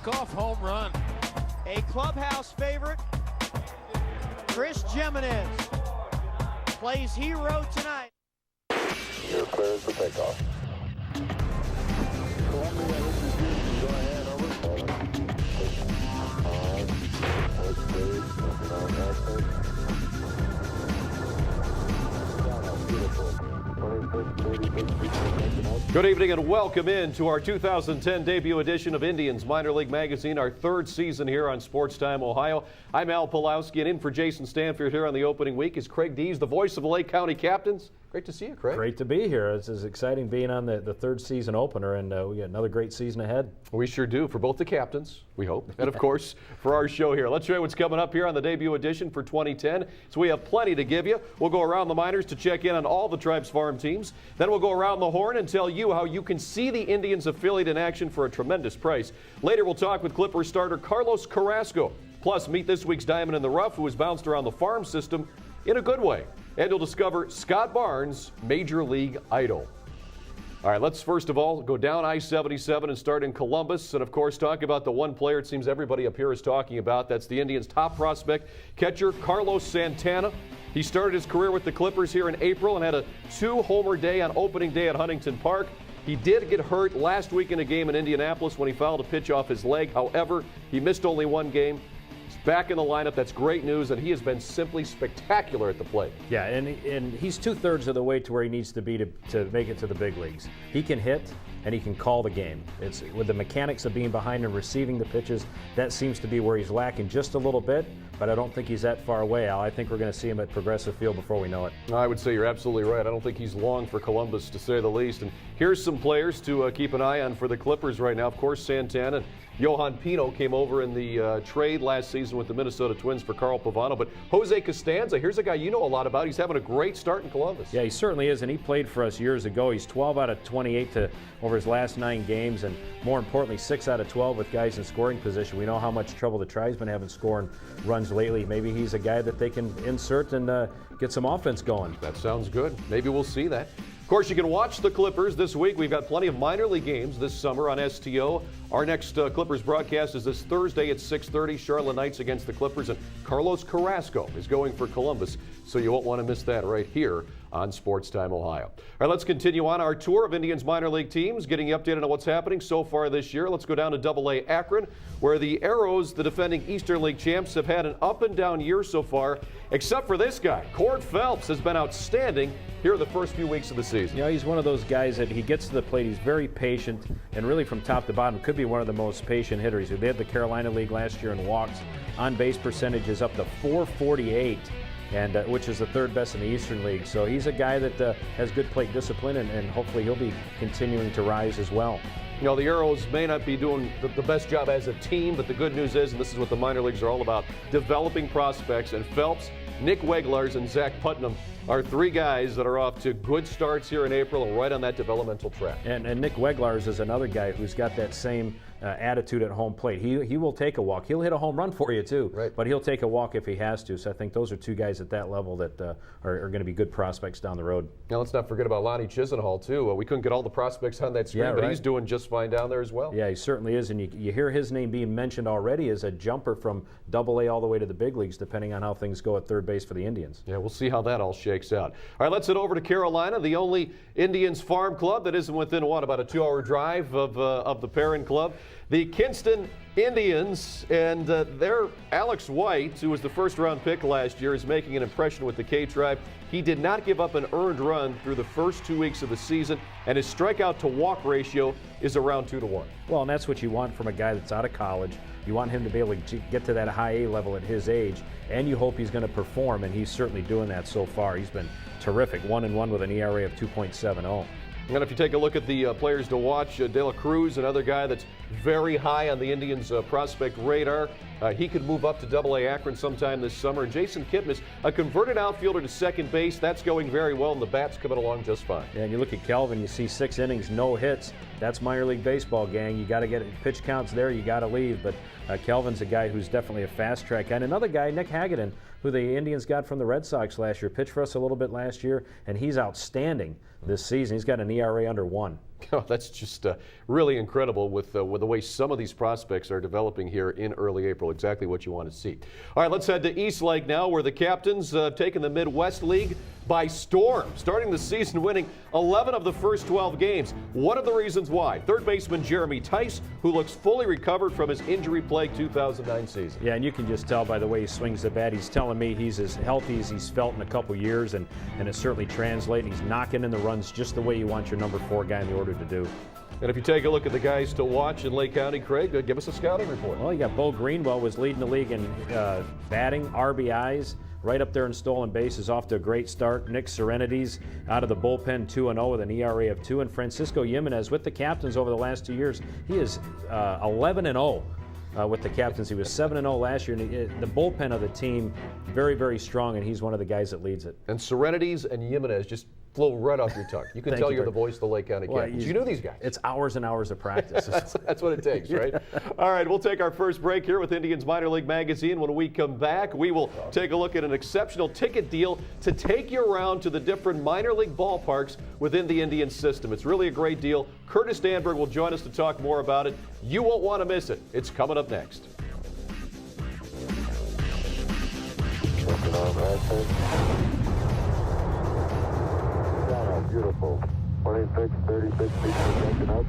walk-off home run. A clubhouse favorite, Chris Jimenez, plays hero tonight. You're cleared for takeoff. Columbia, this is Houston. Go ahead, over. Good evening and welcome in to our 2010 debut edition of Indians Minor League Magazine, our third season here on SportsTime Ohio. I'm Al Pulowski, and in for Jason Stanfield here on the opening week is Craig Dees, the voice of the Lake County Captains. Great to see you, Craig. Great to be here. It's exciting being on the third season opener, and we got another great season ahead. We sure do, for both the captains, we hope, and of course for our show here. Let's show you what's coming up here on the debut edition for 2010. So we have plenty to give you. We'll go around the minors to check in on all the Tribes Farm teams. Then we'll go around the horn and tell you how you can see the Indians affiliate in action for a tremendous price. Later we'll talk with Clippers starter Carlos Carrasco. Plus meet this week's Diamond in the Rough, who has bounced around the farm system in a good way. And you'll discover Scott Barnes' Major League idol. All right, let's first of all go down I-77 and start in Columbus, and of course talk about the one player it seems everybody up here is talking about. That's the Indians' top prospect, catcher Carlos Santana. He started his career with the Clippers here in April and had a 2-homer day on opening day at Huntington Park. He did get hurt last week in a game in Indianapolis when he fouled a pitch off his leg. However, he missed only one game. Back in the lineup. That's great news, and he has been simply spectacular at the plate. Yeah, and he's 2/3 of the way to where he needs to be to make it to the big leagues. He can hit, and he can call the game. It's with the mechanics of being behind and receiving the pitches, that seems to be where he's lacking just a little bit, but I don't think he's that far away, Al. I think we're going to see him at Progressive Field before we know it. I would say you're absolutely right. I don't think he's long for Columbus, to say the least. And here's some players to keep an eye on for the Clippers right now. Of course, Santana. Johan Pino came over in the trade last season with the Minnesota Twins for Carl Pavano. But Jose Costanza, here's a guy you know a lot about. He's having a great start in Columbus. Yeah, he certainly is, and he played for us years ago. He's 12 out of 28 over his last 9 games, and more importantly, 6 out of 12 with guys in scoring position. We know how much trouble the Tribe's been having scoring runs lately. Maybe he's a guy that they can insert and get some offense going. That sounds good. Maybe we'll see that. Of course, you can watch the Clippers this week. We've got plenty of minor league games this summer on STO. Our next Clippers broadcast is this Thursday at 6:30, Charlotte Knights against the Clippers, and Carlos Carrasco is going for Columbus, so you won't want to miss that right here on SportsTime Ohio. All right, let's continue on our tour of Indians minor league teams, getting you updated on what's happening so far this year. Let's go down to AA Akron, where the Arrows, the defending Eastern League champs, have had an up-and-down year so far, except for this guy. Cord Phelps has been outstanding here in the first few weeks of the season. You know, he's one of those guys that he gets to the plate, he's very patient, and really from top to bottom could be one of the most patient hitters. They had the Carolina League last year in walks. On-base percentage is up to .448. And which is the third best in the Eastern League. So he's a guy that has good plate discipline, and hopefully he'll be continuing to rise as well. You know, the Arrows may not be doing the best job as a team, but the good news is, and this is what the minor leagues are all about, developing prospects. And Phelps, Nick Weglars, and Zach Putnam are 3 guys that are off to good starts here in April and right on that developmental track. And Nick Weglars is another guy who's got that same attitude at home plate. He will take a walk. He'll hit a home run for you too, right, but he'll take a walk if he has to. So I think those are 2 guys at that level that are going to be good prospects down the road. Now let's not forget about Lonnie Chisenhall too. We couldn't get all the prospects on that screen, yeah, but right, he's doing just fine down there as well. Yeah, he certainly is, and you hear his name being mentioned already as a jumper from AA all the way to the big leagues, depending on how things go at third base for the Indians. Yeah, we'll see how that all shakes out. All right, let's head over to Carolina, the only Indians farm club that isn't within, about a 2-hour drive of the parent club. The Kinston Indians, and their Alex White, who was the first-round pick last year, is making an impression with the K-Tribe. He did not give up an earned run through the first 2 weeks of the season, and his strikeout-to-walk ratio is around 2-to-1. Well, and that's what you want from a guy that's out of college. You want him to be able to get to that high A level at his age, and you hope he's going to perform, and he's certainly doing that so far. He's been terrific, 1-1 with an ERA of 2.70. And if you take a look at the players to watch, De La Cruz, another guy that's very high on the Indians' prospect radar. He could move up to AA Akron sometime this summer. And Jason Kipnis, a converted outfielder to second base. That's going very well, and the bat's coming along just fine. Yeah, and you look at Kelvin, you see 6 innings, no hits. that's minor league baseball, gang. You got to get pitch counts there. You got to leave. But Kelvin's a guy who's definitely a fast track guy. And another guy, Nick Hagedorn, who the Indians got from the Red Sox last year, pitched for us a little bit last year, and he's outstanding this season. He's got an ERA under 1. Oh, that's just really incredible with the way some of these prospects are developing here in early April. Exactly what you want to see. All right, let's head to East Lake now, where the Captains have taken the Midwest League by storm, starting the season winning 11 of the first 12 games. One of the reasons why, third baseman Jeremy Tice, who looks fully recovered from his injury-plagued 2009 season. Yeah, and you can just tell by the way he swings the bat. He's telling me he's as healthy as he's felt in a couple years, and it's certainly translating. He's knocking in the runs just the way you want your number 4 guy in the order to do. And if you take a look at the guys to watch in Lake County, Craig, give us a scouting report. Well, you got Bo Greenwell was leading the league in batting, RBIs, right up there in stolen bases, off to a great start. Nick Serenities out of the bullpen 2-0 with an ERA of 2. And Francisco Jimenez with the Captains over the last 2 years, he is 11-0. With the Captains. He was 7-0 last year, and the bullpen of the team very, very strong, and he's one of the guys that leads it. And Serenities and Jimenez just flow right off your tongue. You can tell you're the voice of the Lake County Captains. You know these guys. It's hours and hours of practice. That's what it takes, right? All right, we'll take our first break here with Indians Minor League Magazine. When we come back, we will take a look at an exceptional ticket deal to take you around to the different minor league ballparks within the Indians system. It's really a great deal. Curtis Danberg will join us to talk more about it. You won't want to miss it. It's coming up next. Beautiful. 26, 36 feet per second up.